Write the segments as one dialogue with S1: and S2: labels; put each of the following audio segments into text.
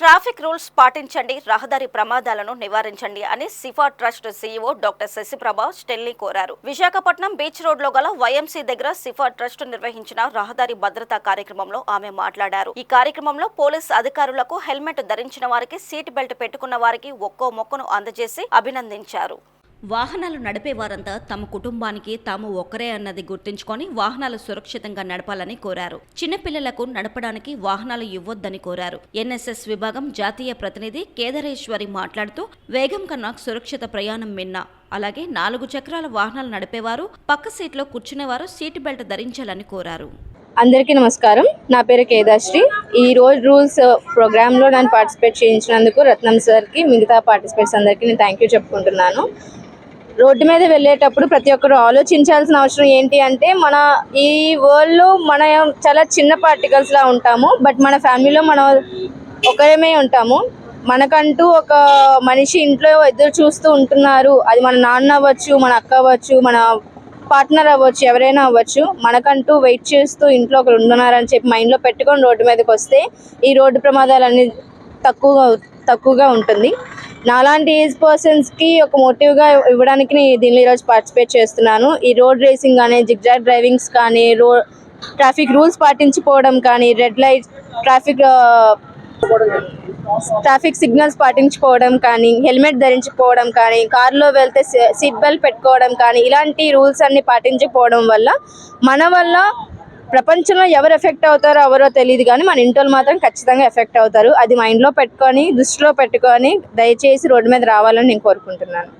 S1: Traffic rules పాటించండి, రహదారి ప్రమాదాలను నివారించండి అని Sipah trust CEO doctor Sasiprabha స్టెల్ని కోరారు. విశాఖపట్నం బీచ్ రోడ్ లో గల వైఎంసీ దగ్గర సిఫా ట్రస్ట్ నిర్వహించిన రహదారి భద్రతా కార్యక్రమంలో ఆమె మాట్లాడారు. ఈ కార్యక్రమంలో పోలీస్ అధికారులకు హెల్మెట్ ధరించిన వారికి సీట్ బెల్ట్ పెట్టుకున్న వారికి ఒక్కో మొక్కను అందజేసి అభినందించారు. వాహనాలు నడిపే వారంతా తమ కుటుంబానికి తాము ఒక్కరే అన్నది గుర్తుంచుకొని వాహనాలు సురక్షితంగా నడపాలని కోరారు. చిన్నపిల్లలకు నడపడానికి వాహనాలు ఇవ్వొద్దని కోరారు. ఎన్ఎస్ఎస్ విభాగం జాతీయ ప్రతినిధి కేదారేశ్వరి మాట్లాడుతూ వేగం కన్నా సురక్షిత ప్రయాణం మిన్న. అలాగే 4 చక్రాల వాహనాలు నడిపేవారు పక్క సీట్లో కూర్చునేవారు సీట్ బెల్ట్ ధరించాలని కోరారు.
S2: అందరికీ నమస్కారం. నా పేరు కేదాశ్రీ. ఈ రోడ్ రూల్స్ ప్రోగ్రాంలో నన్ను పార్టిసిపేట్ చేయించినందుకు రత్నం సార్కి, మిగతా పార్టిసిపేట్స్ అందరికీ నేను థ్యాంక్ యూ చెప్పుకుంటున్నాను. రోడ్డు మీద వెళ్ళేటప్పుడు ప్రతి ఒక్కరు ఆలోచించాల్సిన అవసరం ఏంటి అంటే, మన ఈ వరల్డ్లో మనం చాలా చిన్న పార్టికల్స్లా ఉంటాము. బట్ మన ఫ్యామిలీలో మనం ఒకరమే ఉంటాము. మనకంటూ ఒక మనిషి ఇంట్లో ఎదురు చూస్తూ ఉంటున్నారు. అది మన నాన్న అవ్వచ్చు, మన అక్క అవ్వచ్చు, మన పార్ట్నర్ అవ్వచ్చు, ఎవరైనా అవ్వచ్చు. మనకంటూ వెయిట్ చేస్తూ ఇంట్లో ఒకరు ఉంటున్నారని చెప్పి మైండ్లో పెట్టుకొని రోడ్డు మీదకి వస్తే ఈ రోడ్డు ప్రమాదాలన్నీ తక్కువగా ఉంటుంది. నాలాంటి ఏజ్ పర్సన్స్కి ఒక మోటివ్గా ఇవ్వడానికి నేను దీనిలో ఈరోజు పార్టిసిపేట్ చేస్తున్నాను. ఈ రోడ్ రేసింగ్ కానీ, జిగ్జాగ్ డ్రైవింగ్స్ కానీ, ట్రాఫిక్ రూల్స్ పాటించిపోవడం కానీ, రెడ్ లైట్ ట్రాఫిక్ సిగ్నల్స్ పాటించుకోవడం కానీ, హెల్మెట్ ధరించుకోవడం కానీ, కారులో వెళ్తే సీట్ బెల్ట్ పెట్టుకోవడం కానీ, ఇలాంటి రూల్స్ అన్ని పాటించకపోవడం వల్ల మన వల్ల ప్రపంచంలో ఎవరు ఎఫెక్ట్ అవుతారో ఎవరో తెలియదు, కానీ మన ఇంట్లో మాత్రం ఖచ్చితంగా ఎఫెక్ట్ అవుతారు. అది మైండ్లో పెట్టుకొని, దృష్టిలో పెట్టుకొని దయచేసి రోడ్డు మీద రావాలని నేను కోరుకుంటున్నాను.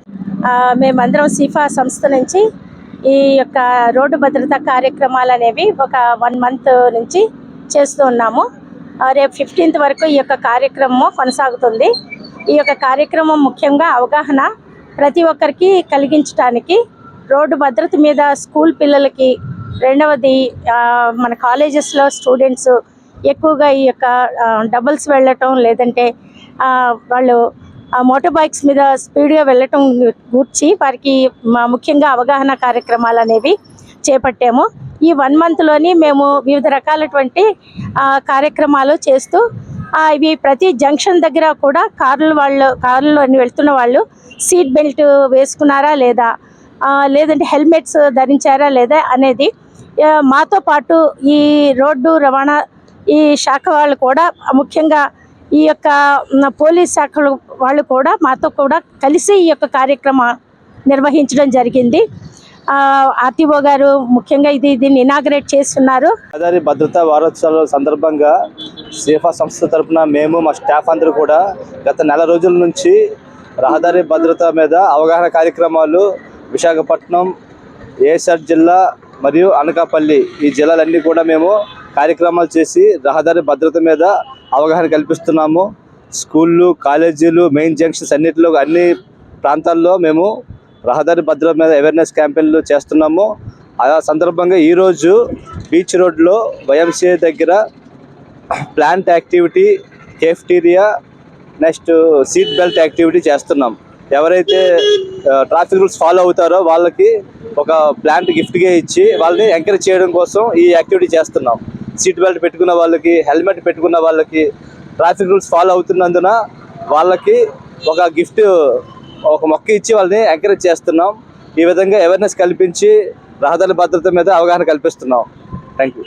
S3: మేమందరం సిఫా సంస్థ నుంచి ఈ యొక్క రోడ్డు భద్రతా కార్యక్రమాలు అనేవి ఒక 1 month నుంచి చేస్తూ ఉన్నాము. రేపు 15th వరకు ఈ యొక్క కార్యక్రమం కొనసాగుతుంది. ఈ యొక్క కార్యక్రమం ముఖ్యంగా అవగాహన ప్రతి ఒక్కరికి కలిగించడానికి, రోడ్డు భద్రత మీద స్కూల్ పిల్లలకి, రెండవది మన కాలేజెస్లో స్టూడెంట్స్ ఎక్కువగా ఈ యొక్క డబుల్స్ వెళ్ళటం, లేదంటే వాళ్ళు మోటార్ బైక్స్ మీద స్పీడ్గా వెళ్ళటం గూర్చి వారికి ముఖ్యంగా అవగాహన కార్యక్రమాలు అనేవి చేపట్టాము. ఈ 1 monthలోని మేము వివిధ రకాలటువంటి కార్యక్రమాలు చేస్తూ ఇవి ప్రతి జంక్షన్ దగ్గర కూడా కారులో వెళ్తున్న వాళ్ళు సీట్ బెల్ట్ వేసుకున్నారా లేదా, లేదంటే హెల్మెట్స్ ధరించారా లేదా అనేది మాతో పాటు ఈ రోడ్డు రవాణా ఈ శాఖ వాళ్ళు కూడా, ముఖ్యంగా ఈ యొక్క పోలీస్ శాఖలు వాళ్ళు కూడా మాతో కూడా కలిసి ఈ యొక్క కార్యక్రమం నిర్వహించడం జరిగింది. ఆర్టీఓ గారు ముఖ్యంగా దీన్ని ఇనాగ్రేట్ చేస్తున్నారు.
S4: రహదారి భద్రతా వారోత్సవాల సందర్భంగా సిఫా సంస్థ తరఫున మేము మా స్టాఫ్ అందరూ కూడా గత 4 రోజుల నుంచి రహదారి భద్రత మీద అవగాహన కార్యక్రమాలు విశాఖపట్నం, ఏసర్ జిల్లా మరియు అనకాపల్లి ఈ జిల్లాలన్నీ కూడా మేము కార్యక్రమాలు చేసి రహదారి భద్రత మీద అవగాహన కల్పిస్తున్నాము. స్కూళ్ళు, కాలేజీలు, మెయిన్ జంక్షన్స్ అన్నింటిలో అన్ని ప్రాంతాల్లో మేము రహదారి భద్రత మీద అవేర్నెస్ క్యాంపెయిన్లు చేస్తున్నాము. ఆ సందర్భంగా ఈరోజు బీచ్ రోడ్లో వైఎంసీఏ దగ్గర plant activity, cafeteria, next seat belt activity చేస్తున్నాం. ఎవరైతే ట్రాఫిక్ రూల్స్ ఫాలో అవుతారో వాళ్ళకి ఒక ప్లాంట్ గిఫ్ట్గా ఇచ్చి వాళ్ళని ఎంకరేజ్ చేయడం కోసం ఈ యాక్టివిటీ చేస్తున్నాం. సీట్ బెల్ట్ పెట్టుకున్న వాళ్ళకి, హెల్మెట్ పెట్టుకున్న వాళ్ళకి, ట్రాఫిక్ రూల్స్ ఫాలో అవుతున్నందున వాళ్ళకి ఒక గిఫ్ట్, ఒక మొక్క ఇచ్చి వాళ్ళని ఎంకరేజ్ చేస్తున్నాం. ఈ విధంగా అవేర్నెస్ కల్పించి రహదారి భద్రత మీద అవగాహన కల్పిస్తున్నాం. Thank you.